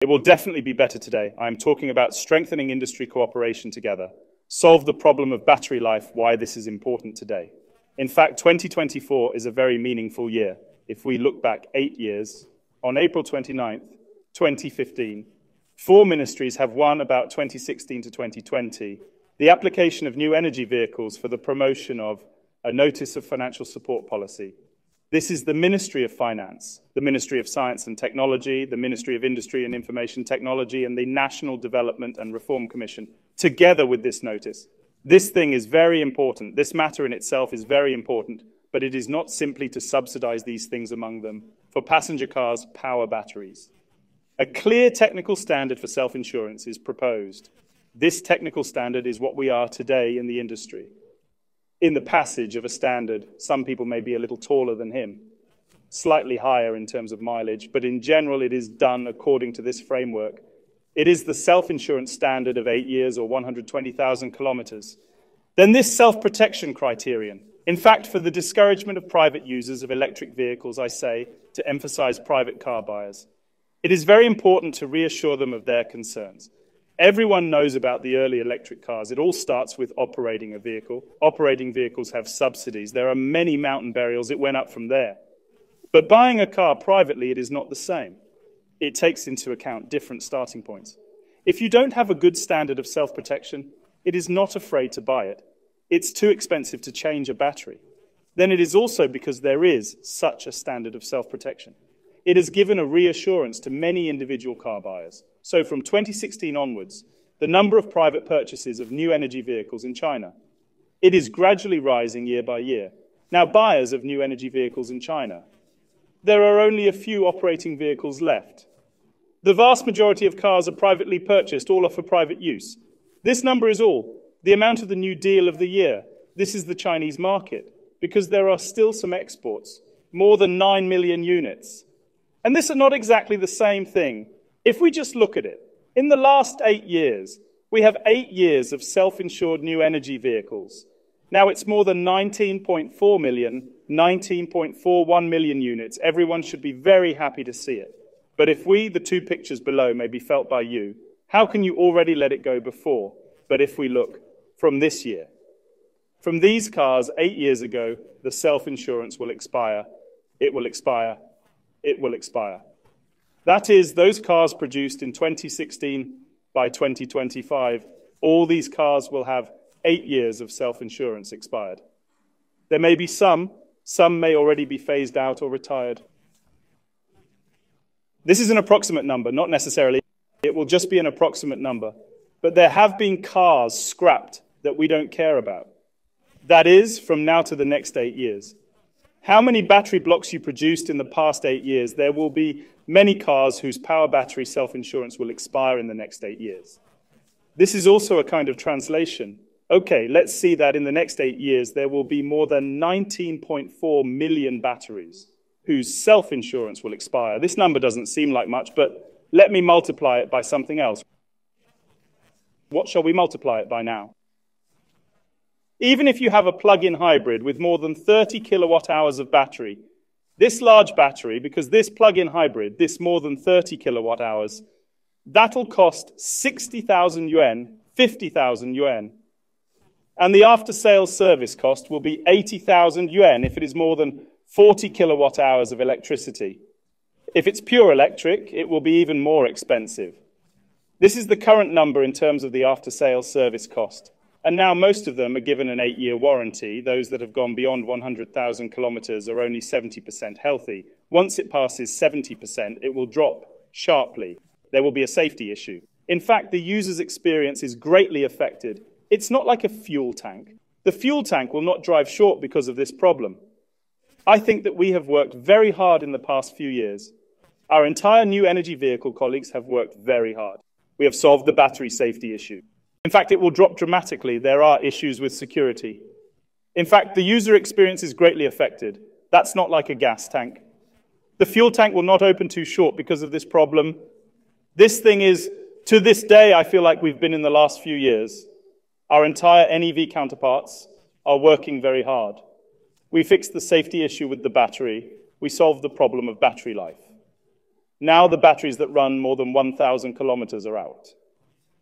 It will definitely be better today. I am talking about strengthening industry cooperation together. Solve the problem of battery life, why this is important today. In fact, 2024 is a very meaningful year. If we look back 8 years, on April 29th, 2015, 4 ministries have won about 2016 to 2020 the application of new energy vehicles for the promotion of a Notice of Financial Support policy. This is the Ministry of Finance, the Ministry of Science and Technology, the Ministry of Industry and Information Technology, and the National Development and Reform Commission, together with this notice. This thing is very important. This matter in itself is very important, but it is not simply to subsidize these things among them. For passenger cars, power batteries. A clear technical standard for self-insurance is proposed. This technical standard is what we are today in the industry. In the passage of a standard, some people may be a little taller than him, slightly higher in terms of mileage, but in general it is done according to this framework. It is the self-insurance standard of 8 years or 120,000 kilometers. Then this self-protection criterion. In fact, for the discouragement of private users of electric vehicles, I say, to emphasize private car buyers. It is very important to reassure them of their concerns. Everyone knows about the early electric cars. It all starts with operating a vehicle. Operating vehicles have subsidies. There are many mountain burials. It went up from there. But buying a car privately, it is not the same. It takes into account different starting points. If you don't have a good standard of self-protection, it is not afraid to buy it. It's too expensive to change a battery. Then it is also because there is such a standard of self-protection. It has given a reassurance to many individual car buyers. So from 2016 onwards, the number of private purchases of new energy vehicles in China, it is gradually rising year by year. Now, buyers of new energy vehicles in China, there are only a few operating vehicles left. The vast majority of cars are privately purchased, all are for private use. This number is all. The amount of the new deal of the year. This is the Chinese market, because there are still some exports, more than 9 million units. And this is not exactly the same thing. If we just look at it, in the last 8 years, we have 8 years of self-insured new energy vehicles. Now it's more than 19.4 million, 19.41 million units. Everyone should be very happy to see it. But if the 2 pictures below may be felt by you, how can you already let it go before? But if we look from this year, from these cars 8 years ago, the self-insurance will expire. It will expire. It will expire. That is, those cars produced in 2016 by 2025, all these cars will have 8 years of self-insurance expired. There may be some may already be phased out or retired. This is an approximate number, not necessarily. It will just be an approximate number. But there have been cars scrapped that we don't care about. That is, from now to the next 8 years. How many battery blocks you produced in the past 8 years, there will be many cars whose power battery self-insurance will expire in the next 8 years. This is also a kind of translation. Okay, let's see that in the next 8 years, there will be more than 19.4 million batteries whose self-insurance will expire. This number doesn't seem like much, but let me multiply it by something else. What shall we multiply it by now? Even if you have a plug-in hybrid with more than 30 kilowatt hours of battery, this large battery, because this plug-in hybrid, this more than 30 kilowatt hours, that'll cost 60,000 yuan, 50,000 yuan. And the after-sales service cost will be 80,000 yuan if it is more than 40 kilowatt hours of electricity. If it's pure electric, it will be even more expensive. This is the current number in terms of the after-sales service cost. And now most of them are given an 8-year warranty. Those that have gone beyond 100,000 kilometers are only 70% healthy. Once it passes 70%, it will drop sharply. There will be a safety issue. In fact, the user's experience is greatly affected. It's not like a fuel tank. The fuel tank will not drive short because of this problem. I think that we have worked very hard in the past few years. Our entire new energy vehicle colleagues have worked very hard. We have solved the battery safety issue. In fact, it will drop dramatically. There are issues with security. In fact, the user experience is greatly affected. That's not like a gas tank. The fuel tank will not open too short because of this problem. This thing is, to this day, I feel like we've been in the last few years. Our entire NEV counterparts are working very hard. We fixed the safety issue with the battery. We solved the problem of battery life. Now the batteries that run more than 1,000 kilometers are out.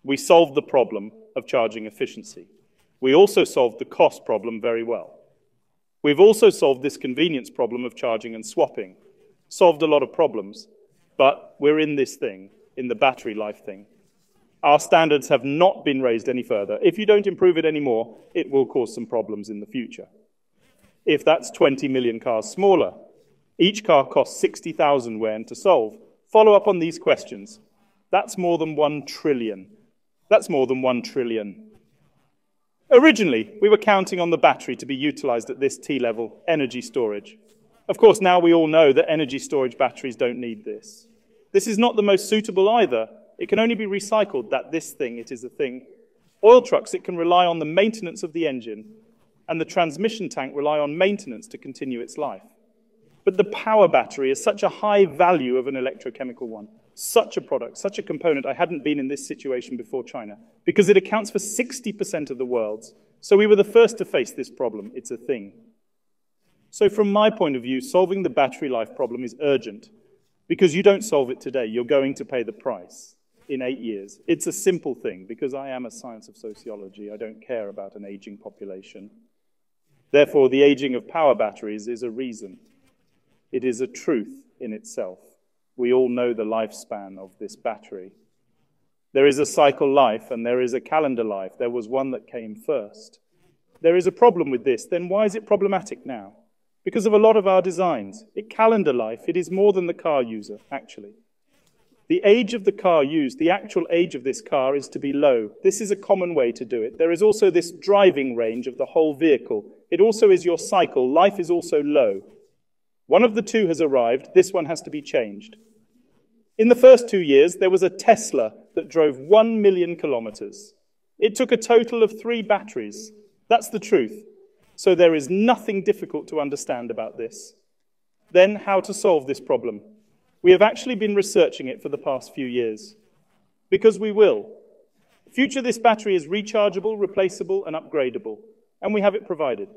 We solved the problem of charging efficiency. We also solved the cost problem very well. We've also solved this convenience problem of charging and swapping. Solved a lot of problems, but we're in this thing, in the battery life thing. Our standards have not been raised any further. If you don't improve it anymore, it will cause some problems in the future. If that's 20 million cars smaller, each car costs 60,000 yuan to solve. Follow up on these questions. That's more than 1 trillion. That's more than 1 trillion. Originally, we were counting on the battery to be utilized at this T-level, energy storage. Of course, now we all know that energy storage batteries don't need this. This is not the most suitable either. It can only be recycled, it is a thing. Oil trucks, it can rely on the maintenance of the engine, and the transmission tank rely on maintenance to continue its life. But the power battery is such a high value of an electrochemical one, such a product, such a component. I hadn't been in this situation before China, because it accounts for 60% of the world's. So we were the first to face this problem. It's a thing. So from my point of view, solving the battery life problem is urgent, because you don't solve it today, you're going to pay the price in 8 years. It's a simple thing, because I am a science of sociology. I don't care about an aging population. Therefore, the aging of power batteries is a reason. It is a truth in itself. We all know the lifespan of this battery. There is a cycle life and there is a calendar life. There was one that came first. There is a problem with this. Then why is it problematic now? Because of a lot of our designs. Calendar life, it is more than the car user, actually. The age of the car used, the actual age of this car is to be low. This is a common way to do it. There is also this driving range of the whole vehicle. It also is your cycle. Life is also low. One of the two has arrived. This one has to be changed. In the first 2 years, there was a Tesla that drove 1 million kilometers. It took a total of 3 batteries. That's the truth. So there is nothing difficult to understand about this. Then how to solve this problem? We have actually been researching it for the past few years. Because we will. Future, this battery is rechargeable, replaceable, and upgradable. And we have it provided.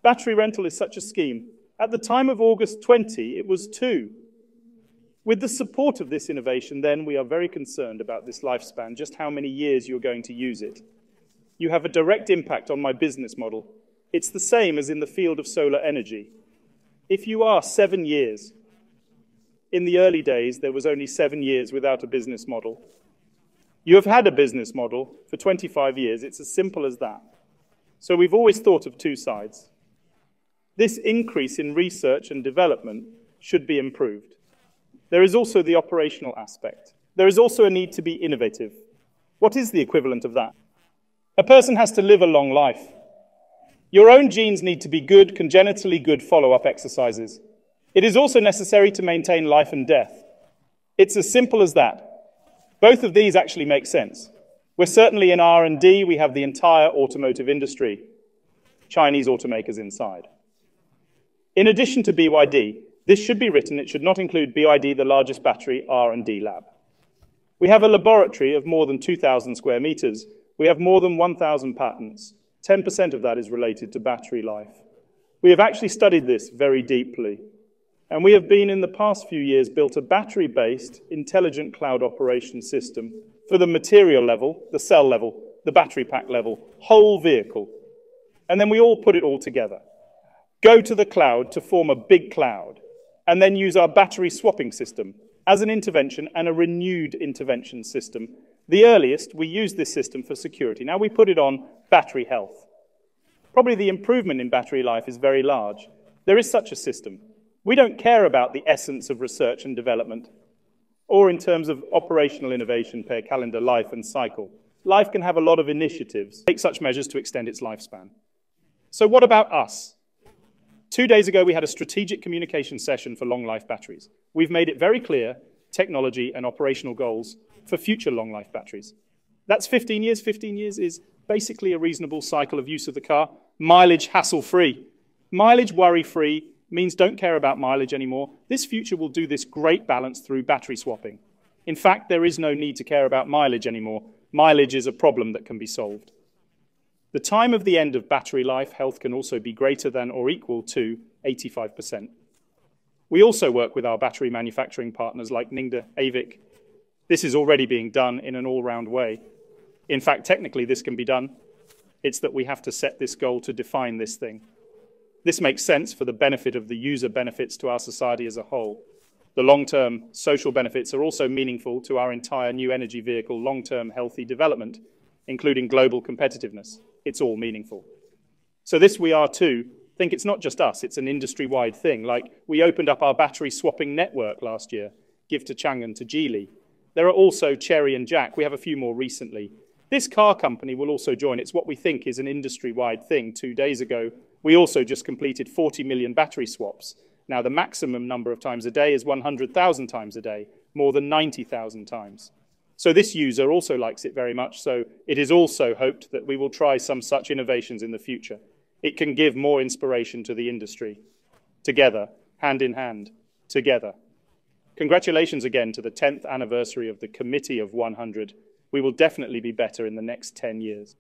Battery rental is such a scheme. At the time of August 20, it was 2. With the support of this innovation, then, we are very concerned about this lifespan, just how many years you're going to use it. You have a direct impact on my business model. It's the same as in the field of solar energy. If you are 7 years, in the early days, there was only 7 years without a business model. You have had a business model for 25 years. It's as simple as that. So we've always thought of 2 sides. This increase in research and development should be improved. There is also the operational aspect. There is also a need to be innovative. What is the equivalent of that? A person has to live a long life. Your own genes need to be good, congenitally good follow-up exercises. It is also necessary to maintain life and death. It's as simple as that. Both of these actually make sense. We're certainly in R&D. We have the entire automotive industry, Chinese automakers inside. In addition to BYD, this should be written, it should not include BYD, the largest battery R&D lab. We have a laboratory of more than 2,000 square meters. We have more than 1,000 patents. 10% of that is related to battery life. We have actually studied this very deeply. And we have been, in the past few years, built a battery-based intelligent cloud operation system for the material level, the cell level, the battery pack level, whole vehicle. And then we all put it all together. Go to the cloud to form a big cloud, and then use our battery swapping system as an intervention and a renewed intervention system. The earliest, we used this system for security. Now we put it on battery health. Probably the improvement in battery life is very large. There is such a system. We don't care about the essence of research and development, or in terms of operational innovation per calendar life and cycle. Life can have a lot of initiatives, take such measures to extend its lifespan. So what about us? 2 days ago, we had a strategic communication session for long-life batteries. We've made it very clear, technology and operational goals for future long-life batteries. That's 15 years. 15 years is basically a reasonable cycle of use of the car. Mileage hassle-free. Mileage worry-free means don't care about mileage anymore. This future will do this great balance through battery swapping. In fact, there is no need to care about mileage anymore. Mileage is a problem that can be solved. The time of the end of battery life health can also be greater than or equal to 85%. We also work with our battery manufacturing partners like Ningde, Avik. This is already being done in an all-round way. In fact, technically this can be done. It's that we have to set this goal to define this thing. This makes sense for the benefit of the user benefits to our society as a whole. The long-term social benefits are also meaningful to our entire new energy vehicle long-term healthy development, including global competitiveness. It's all meaningful. So this we are too. Think it's not just us, it's an industry-wide thing. Like we opened up our battery swapping network last year, give to Chang'an to Geely. There are also Chery and Jack. We have a few more recently. This car company will also join. It's what we think is an industry-wide thing. 2 days ago, we also just completed 40 million battery swaps. Now, the maximum number of times a day is 100,000 times a day, more than 90,000 times. So this user also likes it very much, so it is also hoped that we will try some such innovations in the future. It can give more inspiration to the industry. Together, hand in hand, together. Congratulations again to the 10th anniversary of the Committee of 100. We will definitely be better in the next 10 years.